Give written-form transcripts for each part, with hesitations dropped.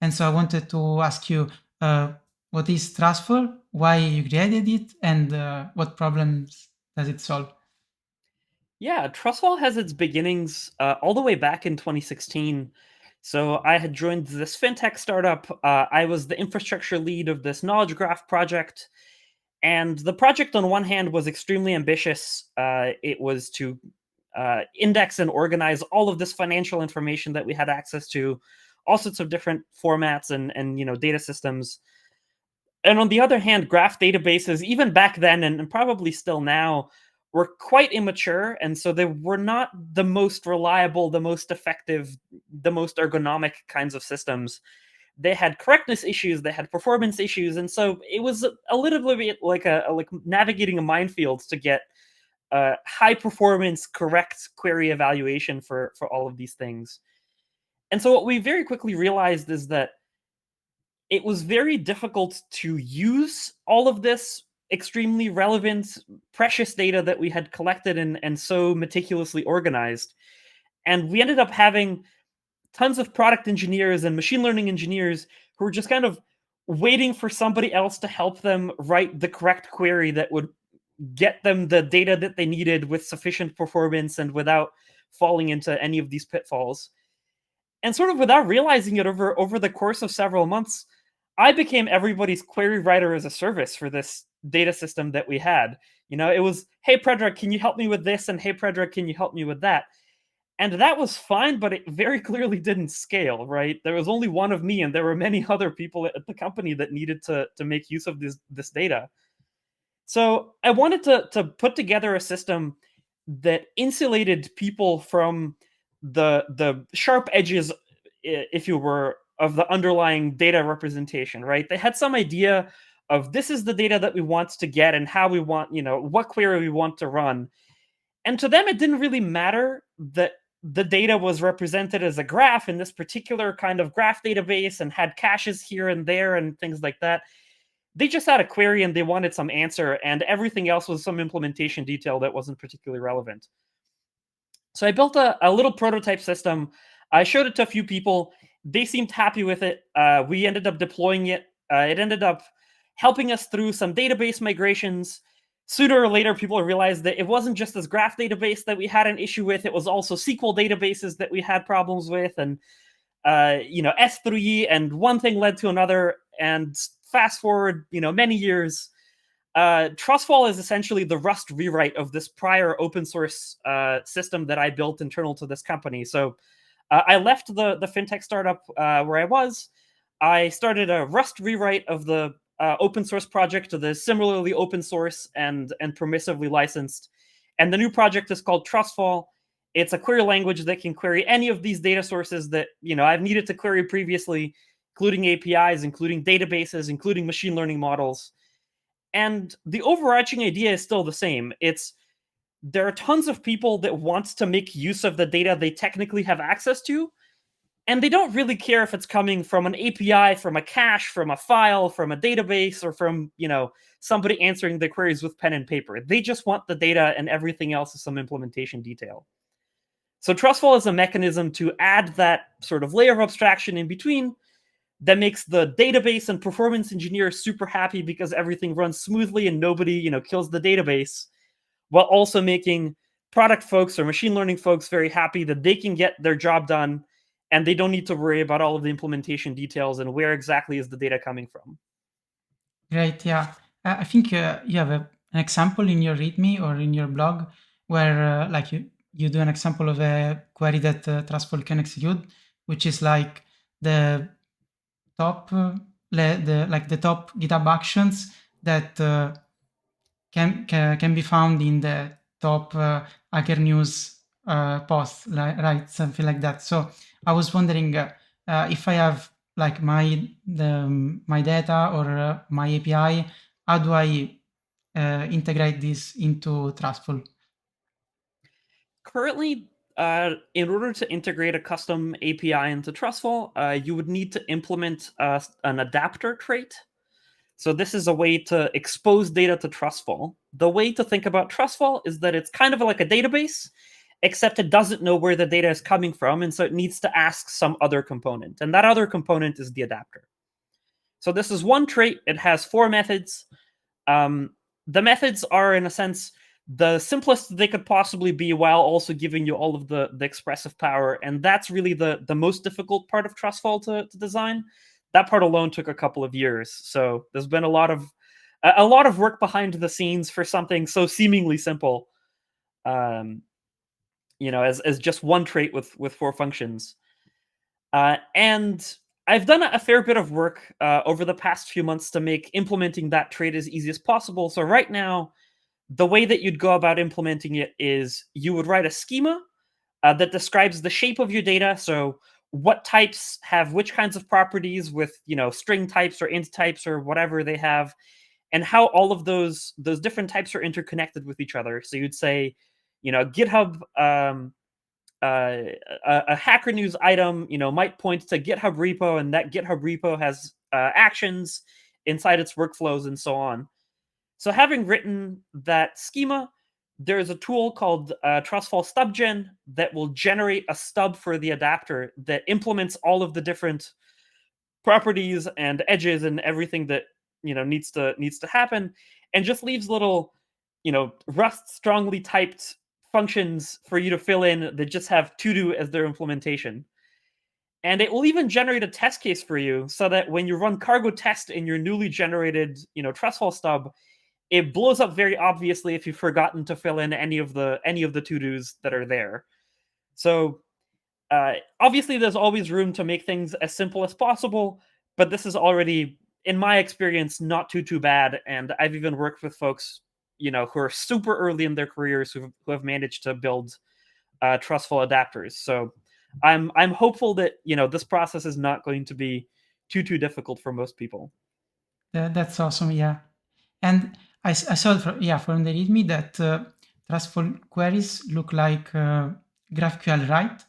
And so I wanted to ask you, what is Trustfall, why you created it, and what problems does it solve? Yeah, Trustfall has its beginnings all the way back in 2016. So I had joined this fintech startup. I was the infrastructure lead of this knowledge graph project. And the project, on one hand, was extremely ambitious. It was to index and organize all of this financial information that we had access to, all sorts of different formats and data systems. And on the other hand, graph databases, even back then and probably still now, were quite immature. And so they were not the most reliable, the most effective, the most ergonomic kinds of systems. They had correctness issues, they had performance issues. And so it was a little bit like like navigating a minefield to get high performance, correct query evaluation for all of these things. And so what we very quickly realized is that it was very difficult to use all of this extremely relevant, precious data that we had collected and so meticulously organized. And we ended up having tons of product engineers and machine learning engineers who were just kind of waiting for somebody else to help them write the correct query that would get them the data that they needed with sufficient performance and without falling into any of these pitfalls. And sort of without realizing it over the course of several months, I became everybody's query writer as a service for this data system that we had. It was, hey, Predrag, can you help me with this? And hey, Predrag, can you help me with that? And that was fine, but it very clearly didn't scale, right? There was only one of me, and there were many other people at the company that needed to make use of this data. So I wanted to put together a system that insulated people from the sharp edges, if you were, of the underlying data representation, right? They had some idea of this is the data that we want to get and how we want, what query we want to run. And to them, it didn't really matter that the data was represented as a graph in this particular kind of graph database and had caches here and there and things like that. They just had a query and they wanted some answer, and everything else was some implementation detail that wasn't particularly relevant. So I built a little prototype system. I showed it to a few people. They seemed happy with it. We ended up deploying it. It ended up helping us through some database migrations. Sooner or later, people realized that it wasn't just this graph database that we had an issue with. It was also SQL databases that we had problems with, and S3, and one thing led to another. And fast forward, many years, Trustfall is essentially the Rust rewrite of this prior open source system that I built internal to this company. So I left the fintech startup where I was. I started a Rust rewrite of the open source project that is similarly open source and permissively licensed. And the new project is called Trustfall. It's a query language that can query any of these data sources that I've needed to query previously, including APIs, including databases, including machine learning models. And the overarching idea is still the same. There are tons of people that want to make use of the data they technically have access to, and they don't really care if it's coming from an API, from a cache, from a file, from a database, or from, somebody answering the queries with pen and paper. They just want the data, and everything else is some implementation detail. So Trustfall is a mechanism to add that sort of layer of abstraction in between that makes the database and performance engineers super happy because everything runs smoothly and nobody, kills the database, while also making product folks or machine learning folks very happy that they can get their job done and they don't need to worry about all of the implementation details and where exactly is the data coming from. Great, yeah. I think you have an example in your README or in your blog where, like, you do an example of a query that Trustful can execute, which is like the top, the top GitHub actions that can be found in the top Hacker News post, right? Something like that. So I was wondering if I have like my data or my API, how do I integrate this into Trustful? Currently, in order to integrate a custom API into Trustful, you would need to implement an adapter trait. So this is a way to expose data to Trustfall. The way to think about Trustfall is that it's kind of like a database, except it doesn't know where the data is coming from, and so it needs to ask some other component, and that other component is the adapter. So this is one trait. It has 4 methods. The methods are, in a sense, the simplest they could possibly be, while also giving you all of the expressive power, and that's really the most difficult part of Trustfall to design. That part alone took a couple of years, so there's been a lot of work behind the scenes for something so seemingly simple, um, as just one trait with 4 functions. And I've done a fair bit of work over the past few months to make implementing that trait as easy as possible. So right now, the way that you'd go about implementing it is you would write a schema that describes the shape of your data. So what types have which kinds of properties with string types or int types or whatever they have, and how all of those different types are interconnected with each other. So you'd say, GitHub. A Hacker News item, might point to GitHub repo, and that GitHub repo has actions inside its workflows and so on. So having written that schema, there's a tool called Trustfall StubGen that will generate a stub for the adapter that implements all of the different properties and edges and everything that needs to happen, and just leaves little Rust strongly typed functions for you to fill in that just have to do as their implementation. And it will even generate a test case for you, so that when you run cargo test in your newly generated Trustfall stub, it blows up very obviously if you've forgotten to fill in any of the to-dos that are there. So obviously there's always room to make things as simple as possible, but this is already, in my experience, not too bad. And I've even worked with folks who are super early in their careers who have managed to build trustful adapters. So I'm hopeful that this process is not going to be too difficult for most people. That's awesome. Yeah. And I saw from the README that trustful queries look like GraphQL, right?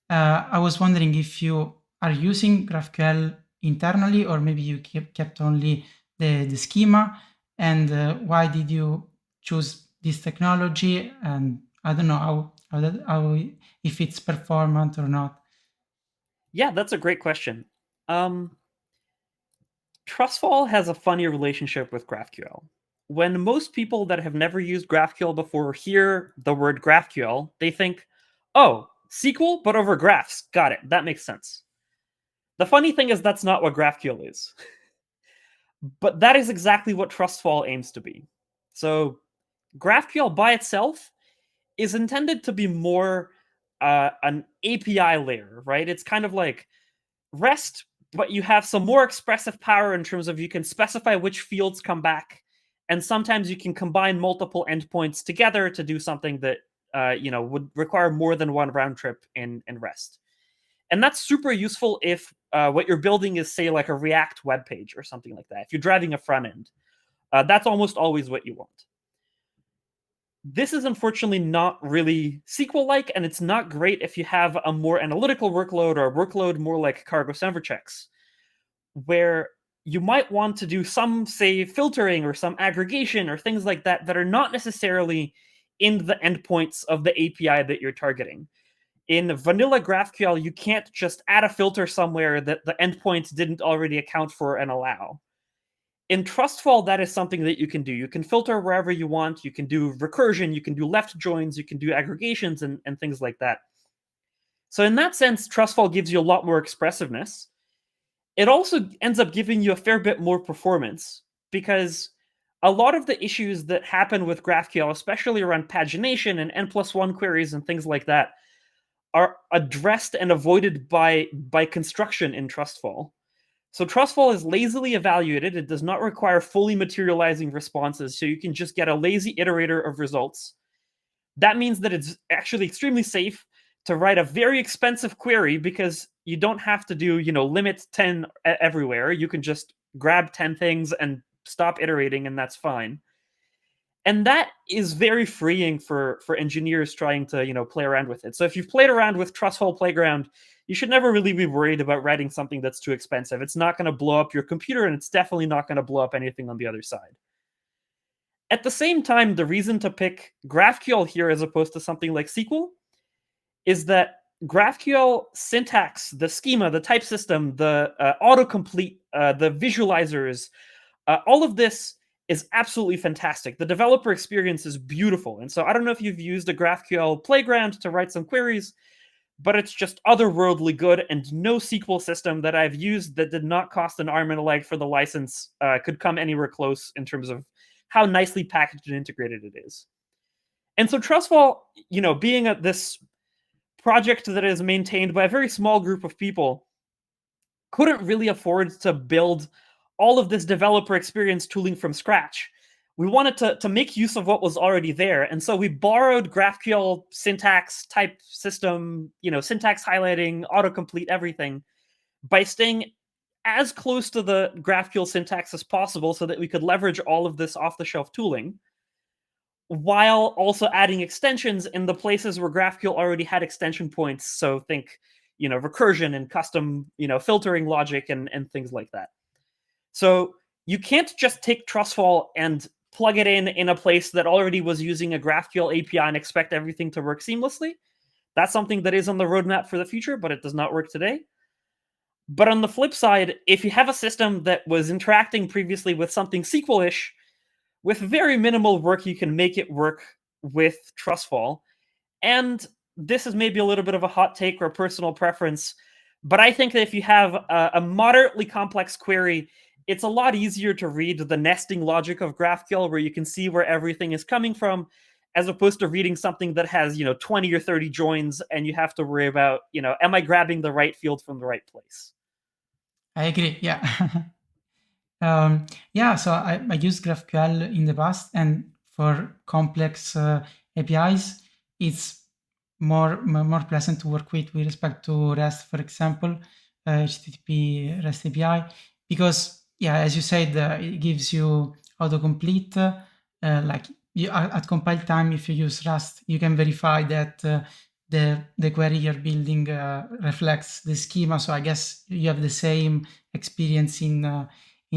I was wondering if you are using GraphQL internally, or maybe you kept only the schema, and why did you choose this technology? And I don't know how if it's performant or not. Yeah, that's a great question. Trustfall has a funny relationship with GraphQL. When most people that have never used GraphQL before hear the word GraphQL, they think, oh, SQL, but over graphs. Got it. That makes sense. The funny thing is that's not what GraphQL is. But that is exactly what Trustfall aims to be. So GraphQL by itself is intended to be more an API layer, right? It's kind of like REST, but you have some more expressive power in terms of you can specify which fields come back, and sometimes you can combine multiple endpoints together to do something that would require more than one round trip in REST. And that's super useful if what you're building is, say, like a React web page or something like that. If you're driving a front end, that's almost always what you want. This is unfortunately not really SQL-like, and it's not great if you have a more analytical workload, or a workload more like cargo server checks, where you might want to do some, say, filtering or some aggregation or things like that that are not necessarily in the endpoints of the API that you're targeting. In vanilla GraphQL, you can't just add a filter somewhere that the endpoints didn't already account for and allow. In Trustfall, that is something that you can do. You can filter wherever you want. You can do recursion. You can do left joins. You can do aggregations and things like that. So in that sense, Trustfall gives you a lot more expressiveness. It also ends up giving you a fair bit more performance, because a lot of the issues that happen with GraphQL, especially around pagination and N+1 queries and things like that, are addressed and avoided by construction in Trustfall. So Trustfall is lazily evaluated. It does not require fully materializing responses, so you can just get a lazy iterator of results. That means that it's actually extremely safe to write a very expensive query, because you don't have to do, limit 10 everywhere. You can just grab 10 things and stop iterating, and that's fine. And that is very freeing for engineers trying to play around with it. So if you've played around with Trustfall Playground, you should never really be worried about writing something that's too expensive. It's not going to blow up your computer, and it's definitely not going to blow up anything on the other side. At the same time, the reason to pick GraphQL here as opposed to something like SQL is that GraphQL syntax, the schema, the type system, the autocomplete, the visualizers, all of this is absolutely fantastic. The developer experience is beautiful. And so I don't know if you've used a GraphQL playground to write some queries, but it's just otherworldly good, and no SQL system that I've used that did not cost an arm and a leg for the license could come anywhere close in terms of how nicely packaged and integrated it is. And so Trustfall, being this project that is maintained by a very small group of people, couldn't really afford to build all of this developer experience tooling from scratch. We wanted to make use of what was already there. And so we borrowed GraphQL syntax, type system, syntax highlighting, autocomplete, everything, by staying as close to the GraphQL syntax as possible so that we could leverage all of this off-the-shelf tooling, while also adding extensions in the places where GraphQL already had extension points. So think, recursion and custom, filtering logic and things like that. So you can't just take Trustfall and plug it in a place that already was using a GraphQL API and expect everything to work seamlessly. That's something that is on the roadmap for the future, but it does not work today. But on the flip side, if you have a system that was interacting previously with something SQL-ish, with very minimal work, you can make it work with Trustfall. And this is maybe a little bit of a hot take or a personal preference, but I think that if you have a moderately complex query, it's a lot easier to read the nesting logic of GraphQL, where you can see where everything is coming from, as opposed to reading something that has 20 or 30 joins and you have to worry about, am I grabbing the right field from the right place? I agree. Yeah. Yeah, so I used GraphQL in the past, and for complex APIs, it's more pleasant to work with respect to REST, for example, HTTP REST API, because yeah, as you said, it gives you autocomplete. Like at compile time, if you use Rust, you can verify that the query you're building reflects the schema. So I guess you have the same experience in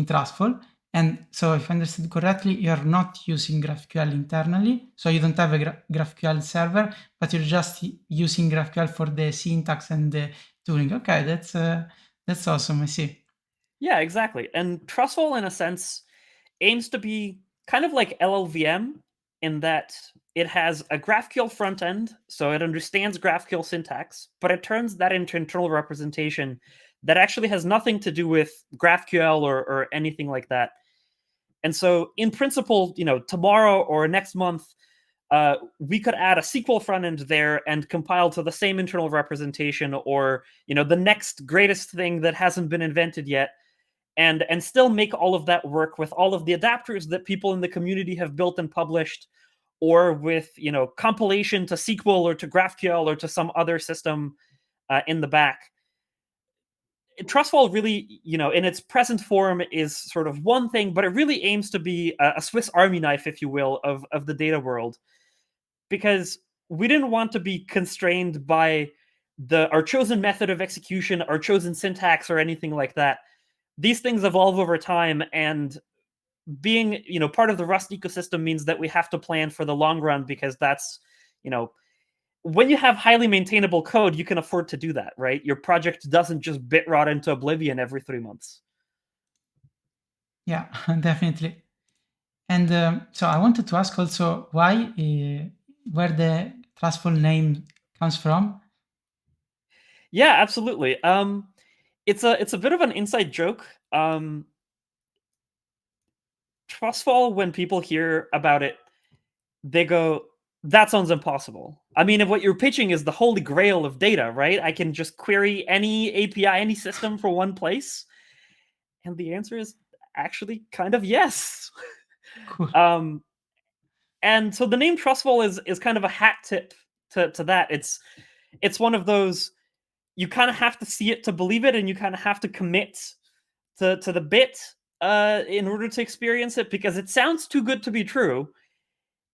Trustful. And so if I understood correctly, you're not using GraphQL internally, so you don't have a GraphQL server, but you're just using GraphQL for the syntax and the tooling. Okay, that's awesome. I see. Yeah, exactly. And Trustfall, in a sense, aims to be kind of like LLVM in that it has a GraphQL front end, so it understands GraphQL syntax, but it turns that into internal representation that actually has nothing to do with GraphQL or anything like that. And so, in principle, tomorrow or next month, we could add a SQL front end there and compile to the same internal representation, or the next greatest thing that hasn't been invented yet, and still make all of that work with all of the adapters that people in the community have built and published, or with compilation to SQL or to GraphQL or to some other system in the back. Trustfall really, in its present form, is sort of one thing, but it really aims to be a Swiss Army knife, if you will, of the data world, because we didn't want to be constrained by our chosen method of execution, our chosen syntax, or anything like that. These things evolve over time, and being part of the Rust ecosystem means that we have to plan for the long run, because that's when you have highly maintainable code, you can afford to do that, right? Your project doesn't just bit rot into oblivion every 3 months. Yeah, definitely. And so I wanted to ask also why, where the Trustful name comes from. Yeah, absolutely. It's a bit of an inside joke. Trustfall, when people hear about it, they go, that sounds impossible. I mean, if what you're pitching is the holy grail of data, right? I can just query any API, any system for one place. And the answer is actually kind of yes. Cool. And so the name Trustfall is kind of a hat tip to that. It's one of those, you kind of have to see it to believe it, and you kind of have to commit to the bit in order to experience it, because it sounds too good to be true.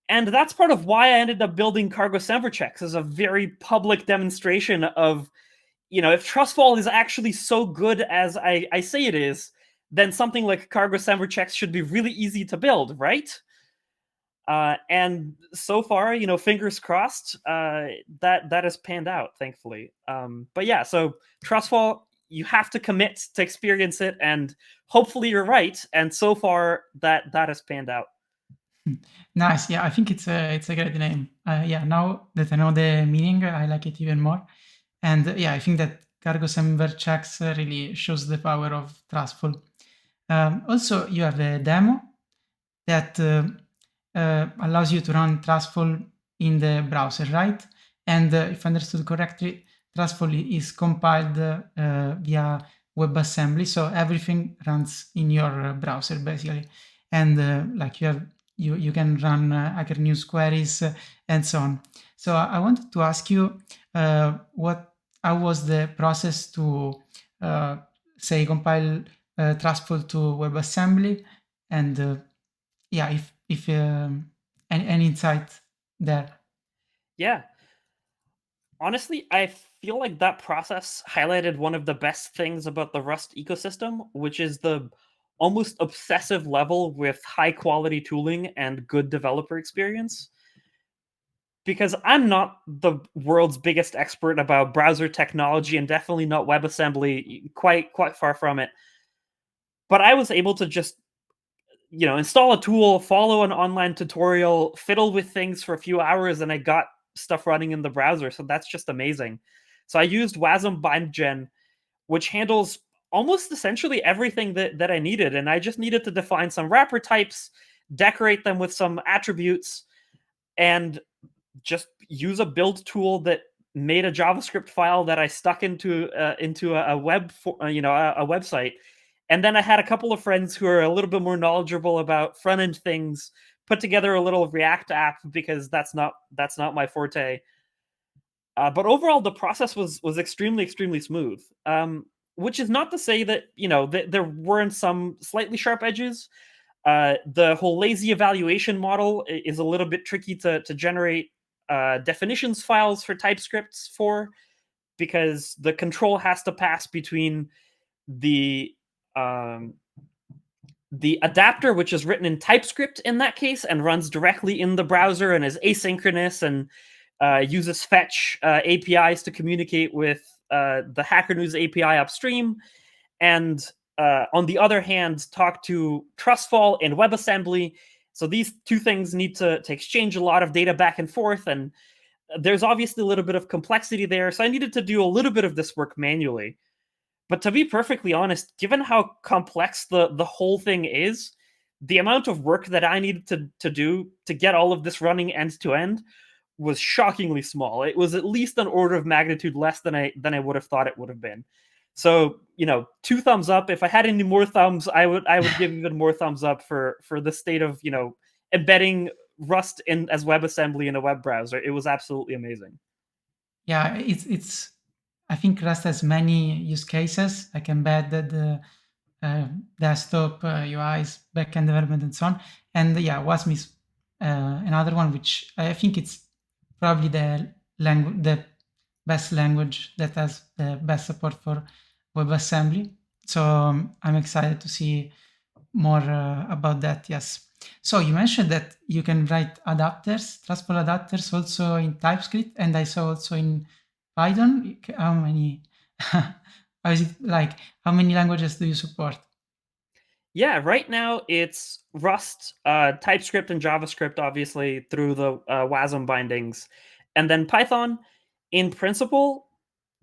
And that's part of why I ended up building Cargo Semver checks as a very public demonstration of, if Trustfall is actually so good as I say it is, then something like Cargo Semver checks should be really easy to build, right? And so far, fingers crossed, that has panned out, thankfully. But yeah, so Trustfall, you have to commit to experience it, and hopefully you're right. And so far, that has panned out. Nice. Yeah, I think it's a great name. Yeah, now that I know the meaning, I like it even more. And yeah, I think that cargo semver checks really shows the power of Trustful. Also, you have a demo that allows you to run Trustful in the browser, right? And if understood correctly, Trustful is compiled via WebAssembly, so everything runs in your browser basically. And like you can run Hacker News queries and so on. So I wanted to ask you what how was the process to uh, say compile Trustful to WebAssembly and yeah, if any insight there. Yeah. Honestly, I feel like that process highlighted one of the best things about the Rust ecosystem, which is the almost obsessive level with high quality tooling and good developer experience. Because I'm not the world's biggest expert about browser technology and definitely not WebAssembly, quite far from it. But I was able to just install a tool, follow an online tutorial, fiddle with things for a few hours, and I got stuff running in the browser. So that's just amazing. So I used Wasm BindGen, which handles almost essentially everything that I needed. And I just needed to define some wrapper types, decorate them with some attributes, and just use a build tool that made a JavaScript file that I stuck into a web a website. And then I had a couple of friends who are a little bit more knowledgeable about front end things put together a little React app because that's not my forte. But overall, the process was extremely smooth. Which is not to say that there weren't some slightly sharp edges. The whole lazy evaluation model is a little bit tricky to generate definitions files for TypeScripts for, because the control has to pass between the um, the adapter, which is written in TypeScript in that case and runs directly in the browser and is asynchronous and uses fetch APIs to communicate with the Hacker News API upstream, and on the other hand, talk to Trustfall and WebAssembly. So these two things need to exchange a lot of data back and forth, and there's obviously a little bit of complexity there. So I needed to do a little bit of this work manually. But to be perfectly honest, given how complex the whole thing is, the amount of work that I needed to do to get all of this running end to end was shockingly small. It was at least an order of magnitude less than I would have thought it would have been. So, two thumbs up. If I had any more thumbs, I would give even more thumbs up for the state of, embedding Rust in as WebAssembly in a web browser. It was absolutely amazing. Yeah, it's I think Rust has many use cases like embedded desktop UIs, backend development, and so on. And yeah, Wasm is another one which I think it's probably the best language that has the best support for WebAssembly. So I'm excited to see more about that. Yes. So you mentioned that you can write adapters, trustful adapters, also in TypeScript, and I saw also in Python. How many? How is it like? How many languages do you support? Yeah, right now it's Rust, TypeScript, and JavaScript, obviously through the WASM bindings, and then Python. In principle,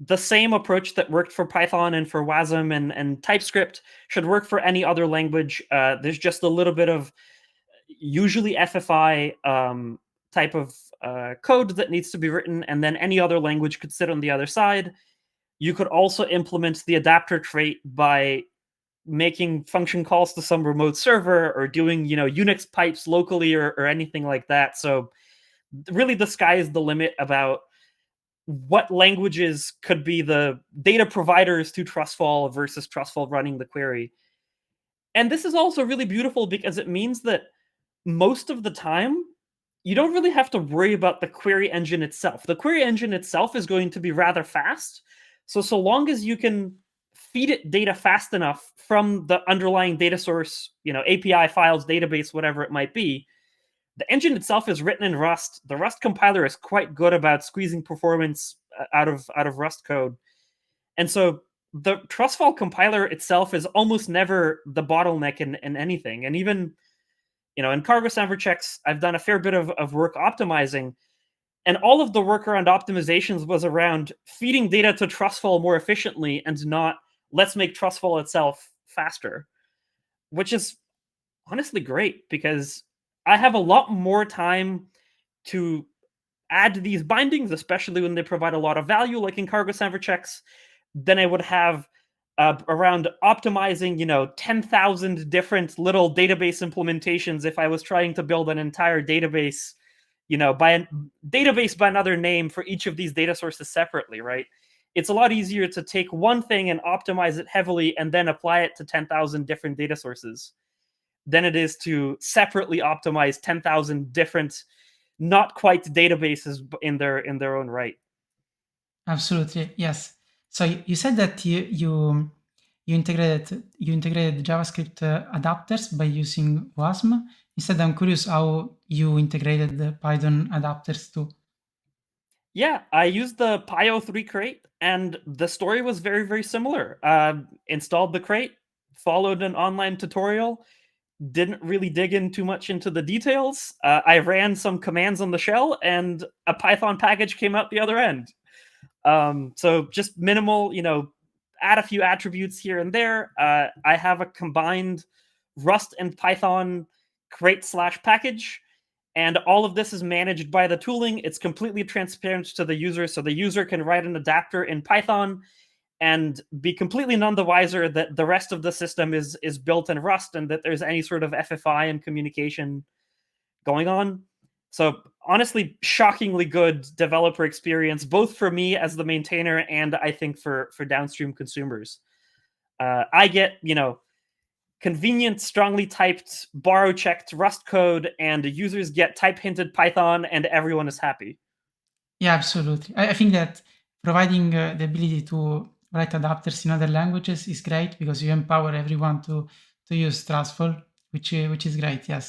the same approach that worked for Python and for WASM and TypeScript should work for any other language. There's just a little bit of usually FFI type of code that needs to be written, and then any other language could sit on the other side. You could also implement the adapter trait by making function calls to some remote server or doing Unix pipes locally or anything like that. So really the sky is the limit about what languages could be the data providers to Trustfall versus Trustfall running the query. And this is also really beautiful because it means that most of the time you don't really have to worry about the query engine itself. The query engine itself is going to be rather fast. So long as you can feed it data fast enough from the underlying data source, API files, database, whatever it might be, The engine itself is written in Rust. The Rust compiler is quite good about squeezing performance out of Rust code. And so the Trustfall compiler itself is almost never the bottleneck in anything. And even, in cargo sandwich checks, I've done a fair bit of work optimizing. And all of the work around optimizations was around feeding data to Trustfall more efficiently and not let's make Trustfall itself faster, which is honestly great because I have a lot more time to add these bindings, especially when they provide a lot of value, like in cargo sandwich checks, than I would have around optimizing, 10,000 different little database implementations if I was trying to build an entire database, by a database by another name for each of these data sources separately, right? It's a lot easier to take one thing and optimize it heavily and then apply it to 10,000 different data sources than it is to separately optimize 10,000 different not quite databases in their own right. Absolutely, yes. So you said that you integrated JavaScript adapters by using WASM. Instead, I'm curious how you integrated the Python adapters too. Yeah, I used the PyO3 crate, and the story was very, very similar. Installed the crate, followed an online tutorial, didn't really dig in too much into the details. I ran some commands on the shell, and a Python package came out the other end. So just minimal, add a few attributes here and there. I have a combined Rust and Python crate/package, and all of this is managed by the tooling. It's completely transparent to the user, so the user can write an adapter in Python and be completely none the wiser that the rest of the system is built in Rust and that there's any sort of FFI and communication going on. So honestly, shockingly good developer experience, both for me as the maintainer and I think for downstream consumers. I get convenient, strongly typed, borrow checked Rust code, and users get type hinted Python, and everyone is happy. Yeah, absolutely. I think that providing the ability to write adapters in other languages is great because you empower everyone to use Trustful, which is great. Yes.